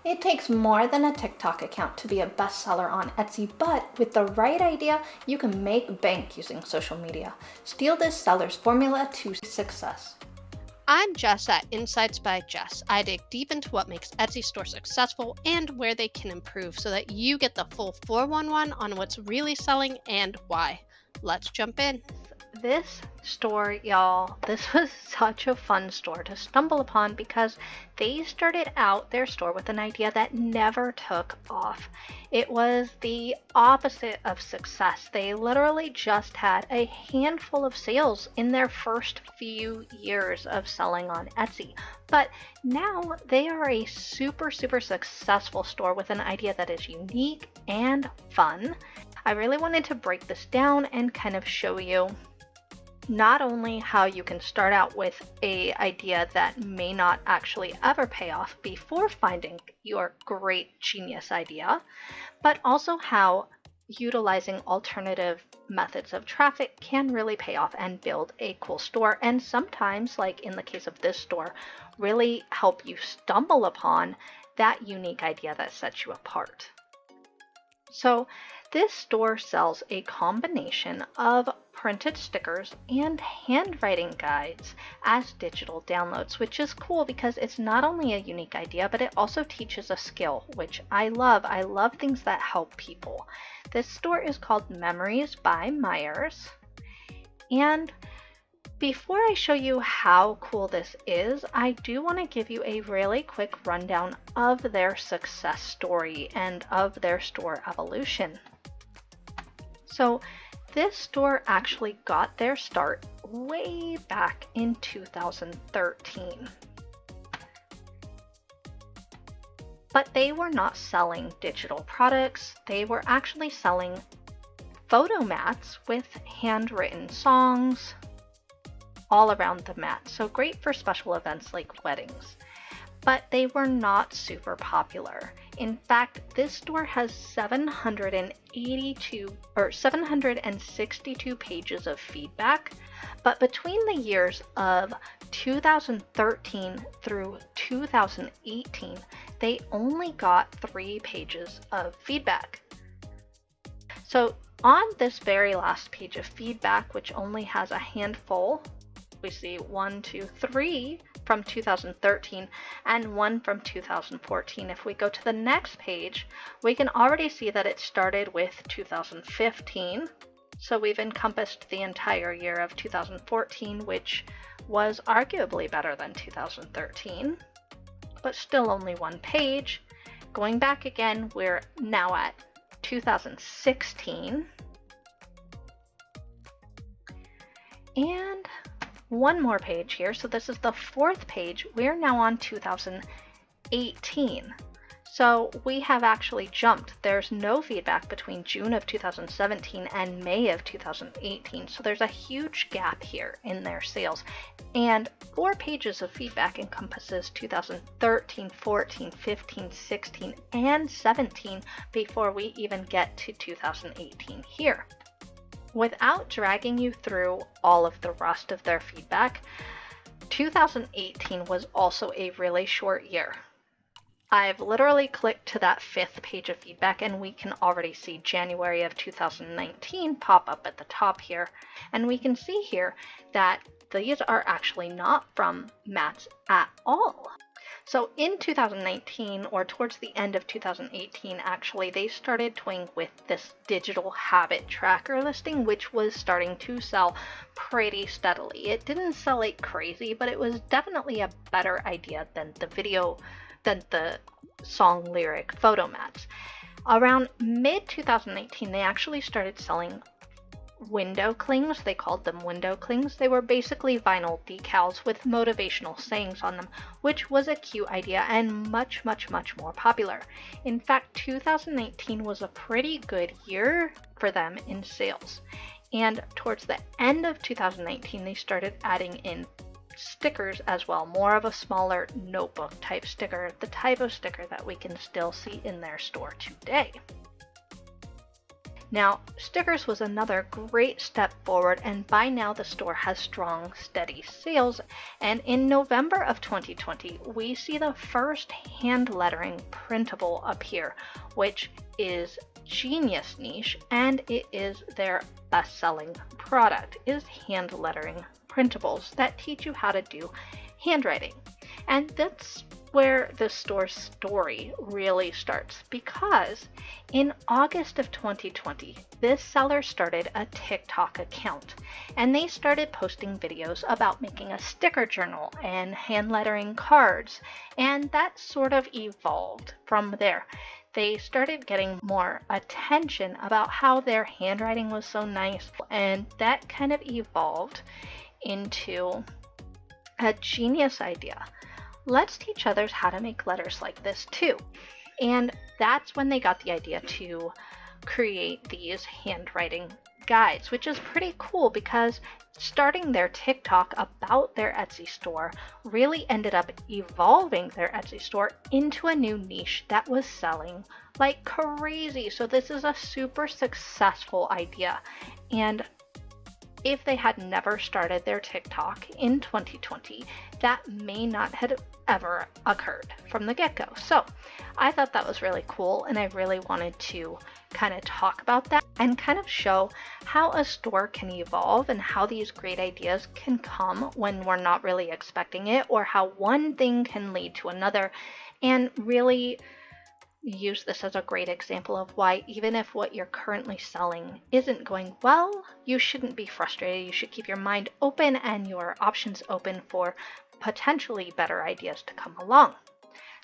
It takes more than a TikTok account to be a bestseller on Etsy, but with the right idea, you can make bank using social media. Steal this seller's formula to success. I'm Jess at Insights by Jess. I dig deep into what makes Etsy stores successful and where they can improve so that you get the full 411 on what's really selling and why. Let's jump in. This store, y'all, this was such a fun store to stumble upon because they started out their store with an idea that never took off. It was the opposite of success. They literally just had a handful of sales in their first few years of selling on Etsy. But now they are a super successful store with an idea that is unique and fun. I really wanted to break this down and kind of show you not only how you can start out with an idea that may not actually ever pay off before finding your great genius idea, but also how utilizing alternative methods of traffic can really pay off and build a cool store, and sometimes, like in the case of this store, really help you stumble upon that unique idea that sets you apart. So this store sells a combination of printed stickers and handwriting guides as digital downloads, which is cool because it's not only a unique idea, but it also teaches a skill, which I love. I love things that help people. This store is called Memories by Myers. And before I show you how cool this is, I do want to give you a really quick rundown of their success story and of their store evolution. So this store actually got their start way back in 2013. But they were not selling digital products. They were actually selling photo mats with handwritten songs all around the mat. So great for special events like weddings. But they were not super popular. In fact, this store has 762 pages of feedback, but between the years of 2013 through 2018, they only got 3 pages of feedback. So on this very last page of feedback, which only has a handful, we see 1, 2, 3 from 2013 and 1 from 2014. If we go to the next page, we can already see that it started with 2015. So we've encompassed the entire year of 2014, which was arguably better than 2013, but still only 1 page. Going back again, we're now at 2016. And 1 more page here. So this is the 4th page. We're now on 2018. So we have actually jumped. There's no feedback between June of 2017 and May of 2018. So there's a huge gap here in their sales. And 4 pages of feedback encompasses 2013, 14, 15, 16, and 17 before we even get to 2018 here. Without dragging you through all of the rest of their feedback, 2018 was also a really short year. I've literally clicked to that 5th page of feedback and we can already see January of 2019 pop up at the top here. And we can see here that these are actually not from mats at all. So in 2019, or towards the end of 2018, actually, they started toying with this digital habit tracker listing, which was starting to sell pretty steadily. It didn't sell like crazy, but it was definitely a better idea than the song lyric photo mats. Around mid 2018, they actually started selling window clings. They called them window clings. They were basically vinyl decals with motivational sayings on them, which was a cute idea and much more popular. In fact, 2019 was a pretty good year for them in sales. And towards the end of 2019, they started adding in stickers as well, more of a smaller notebook type sticker, the type of sticker that we can still see in their store today. Now, stickers was another great step forward, and by now the store has strong, steady sales. And in November of 2020, we see the first hand lettering printable appear, which is genius niche, and it is their best-selling product, is hand lettering printables that teach you how to do handwriting. And that's where the store's story really starts, because in August of 2020, this seller started a TikTok account, and they started posting videos about making a sticker journal and hand lettering cards, and that sort of evolved from there. They started getting more attention about how their handwriting was so nice, and that kind of evolved into a genius idea. Let's teach others how to make letters like this too. And that's when they got the idea to create these handwriting guides, which is pretty cool because starting their TikTok about their Etsy store really ended up evolving their Etsy store into a new niche that was selling like crazy. So this is a super successful idea. And if they had never started their TikTok in 2020, that may not have ever occurred from the get-go. So I thought that was really cool, and I really wanted to kind of talk about that and kind of show how a store can evolve and how these great ideas can come when we're not really expecting it, or how one thing can lead to another, and really use this as a great example of why even if what you're currently selling isn't going well, you shouldn't be frustrated. You should keep your mind open and your options open for potentially better ideas to come along.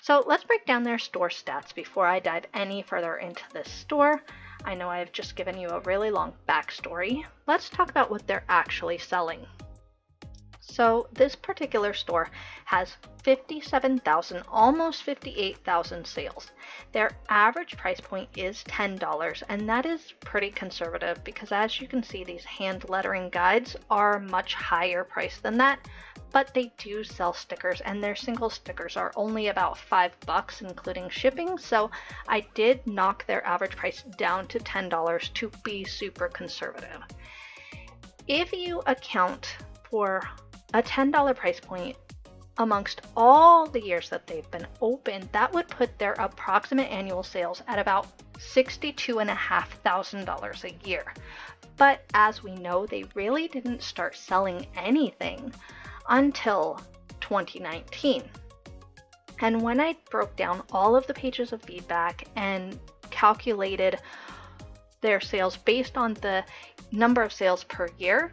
So let's break down their store stats before I dive any further into this store. I know I've just given you a really long backstory. Let's talk about what they're actually selling. So this particular store has 57,000, almost 58,000 sales. Their average price point is $10, and that is pretty conservative because, as you can see, these hand lettering guides are much higher priced than that, but they do sell stickers, and their single stickers are only about $5 including shipping. So I did knock their average price down to $10 to be super conservative. If you account for a $10 price point amongst all the years that they've been open, that would put their approximate annual sales at about $62,500 a year. But as we know, they really didn't start selling anything until 2019. And when I broke down all of the pages of feedback and calculated their sales based on the number of sales per year,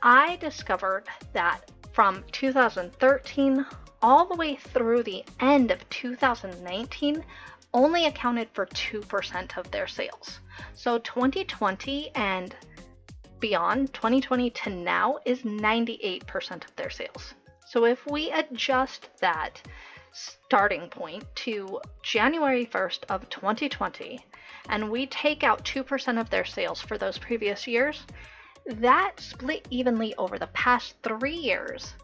I discovered that from 2013 all the way through the end of 2019 only accounted for 2% of their sales. So 2020 and beyond, 2020 to now, is 98% of their sales. So if we adjust that starting point to January 1st of 2020 and we take out 2% of their sales for those previous years, that split evenly over the past 3 years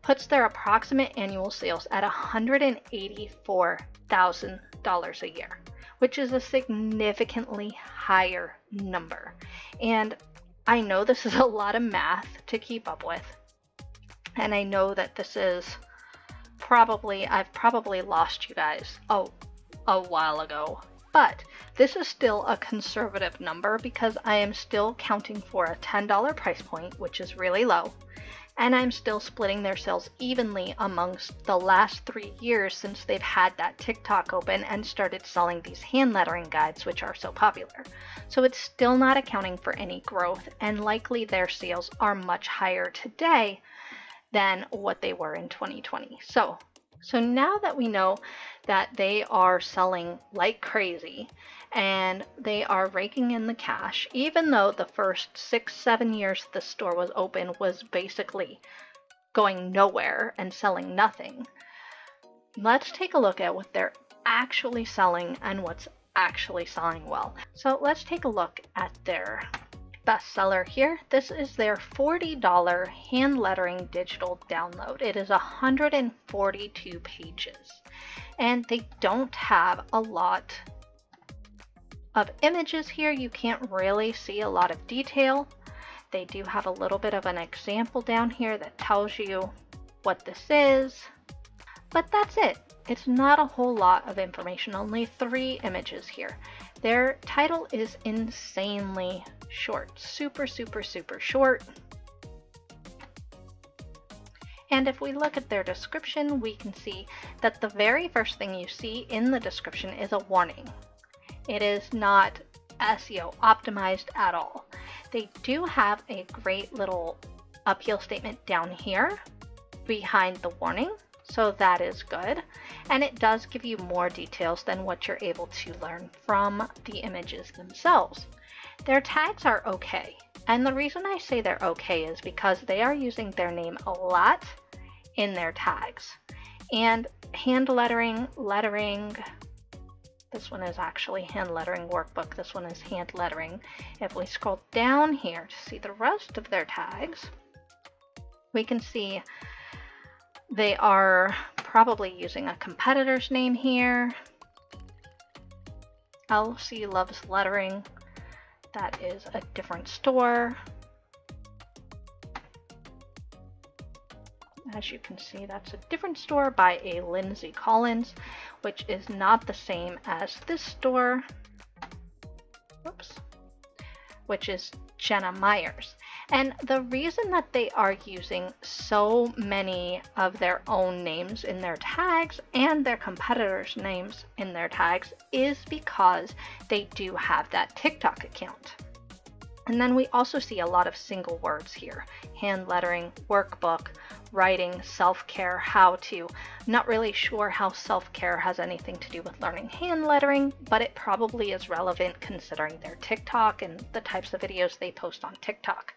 puts their approximate annual sales at $184,000 a year, which is a significantly higher number. And I know this is a lot of math to keep up with, and I know that this is I've probably lost you guys a while ago. But this is still a conservative number because I am still counting for a $10 price point, which is really low, and I'm still splitting their sales evenly amongst the last 3 years since they've had that TikTok open and started selling these hand lettering guides, which are so popular. So it's still not accounting for any growth, and likely their sales are much higher today than what they were in 2020. So now that we know that they are selling like crazy and they are raking in the cash, even though the first 6-7 years the store was open was basically going nowhere and selling nothing, let's take a look at what they're actually selling and what's actually selling well. So let's take a look at their bestseller here. This is their $40 hand lettering digital download. It is 142 pages, and they don't have a lot of images here, you can't really see a lot of detail. They do have a little bit of an example down here that tells you what this is, but that's it. It's not a whole lot of information, only 3 images here. Their title is insanely short, super short. And if we look at their description, we can see that the very first thing you see in the description is a warning. It is not SEO optimized at all. They do have a great little appeal statement down here behind the warning, so that is good. And it does give you more details than what you're able to learn from the images themselves. Their tags are okay. And the reason I say they're okay is because they are using their name a lot in their tags. And hand lettering, lettering, this one is actually hand lettering workbook, this one is hand lettering. If we scroll down here to see the rest of their tags, we can see they are probably using a competitor's name here. LC Loves Lettering. That is a different store. As you can see, that's a different store by a Lindsay Collins, which is not the same as this store, whoops, which is Jenna Myers. And the reason that they are using so many of their own names in their tags and their competitors' names in their tags is because they do have that TikTok account. And then we also see a lot of single words here: hand lettering, workbook, writing, self-care, how to. Not really sure how self-care has anything to do with learning hand lettering, but it probably is relevant considering their TikTok and the types of videos they post on TikTok.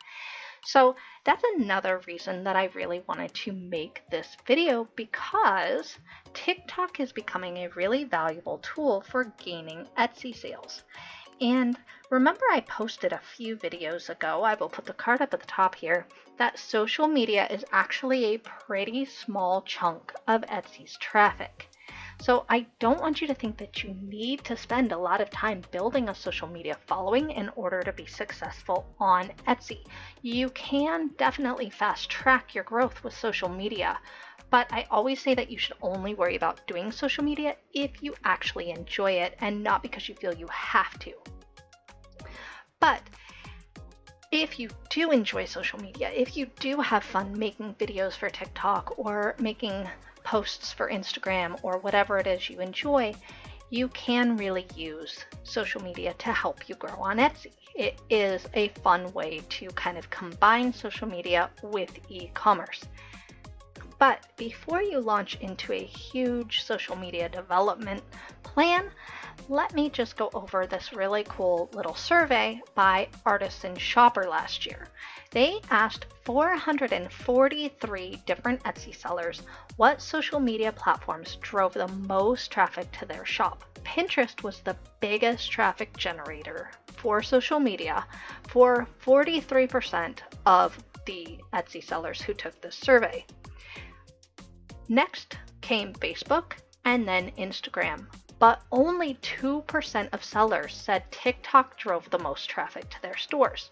So that's another reason that I really wanted to make this video, because TikTok is becoming a really valuable tool for gaining Etsy sales. And remember, I posted a few videos ago, I will put the card up at the top here, that social media is actually a pretty small chunk of Etsy's traffic. So I don't want you to think that you need to spend a lot of time building a social media following in order to be successful on Etsy. You can definitely fast track your growth with social media, but I always say that you should only worry about doing social media if you actually enjoy it and not because you feel you have to. But if you do enjoy social media, if you do have fun making videos for TikTok or making posts for Instagram or whatever it is you enjoy, you can really use social media to help you grow on Etsy. It is a fun way to kind of combine social media with e-commerce. But before you launch into a huge social media development plan, let me just go over this really cool little survey by Artisan Shopper last year. They asked 443 different Etsy sellers what social media platforms drove the most traffic to their shop. Pinterest was the biggest traffic generator for social media for 43% of the Etsy sellers who took this survey. Next came Facebook and then Instagram, but only 2% of sellers said TikTok drove the most traffic to their stores.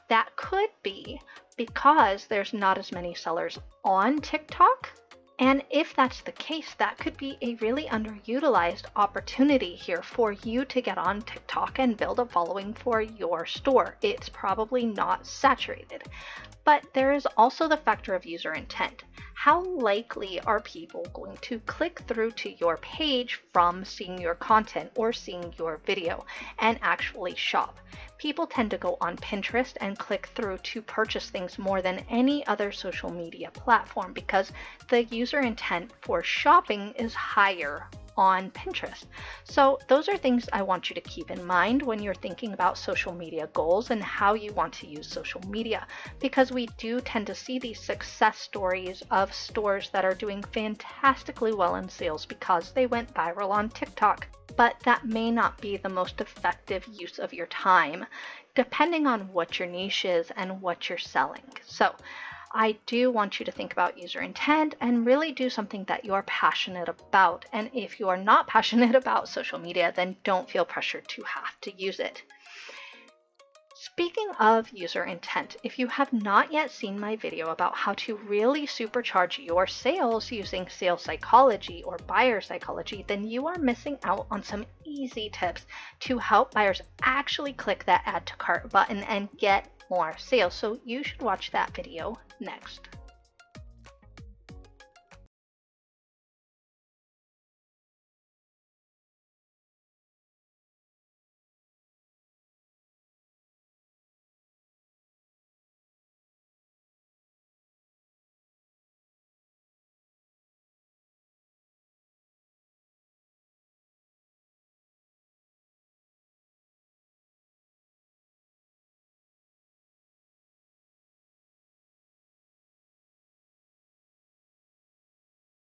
That could be because there's not as many sellers on TikTok, and if that's the case, that could be a really underutilized opportunity here for you to get on TikTok and build a following for your store. It's probably not saturated. But there is also the factor of user intent. How likely are people going to click through to your page from seeing your content or seeing your video and actually shop? People tend to go on Pinterest and click through to purchase things more than any other social media platform because the user intent for shopping is higher on Pinterest. So those are things I want you to keep in mind when you're thinking about social media goals and how you want to use social media, because we do tend to see these success stories of stores that are doing fantastically well in sales because they went viral on TikTok. But that may not be the most effective use of your time, depending on what your niche is and what you're selling. So I do want you to think about user intent and really do something that you're passionate about. And if you are not passionate about social media, then don't feel pressured to have to use it. Speaking of user intent, if you have not yet seen my video about how to really supercharge your sales using sales psychology or buyer psychology, then you are missing out on some easy tips to help buyers actually click that add to cart button and get more sales. So you should watch that video next.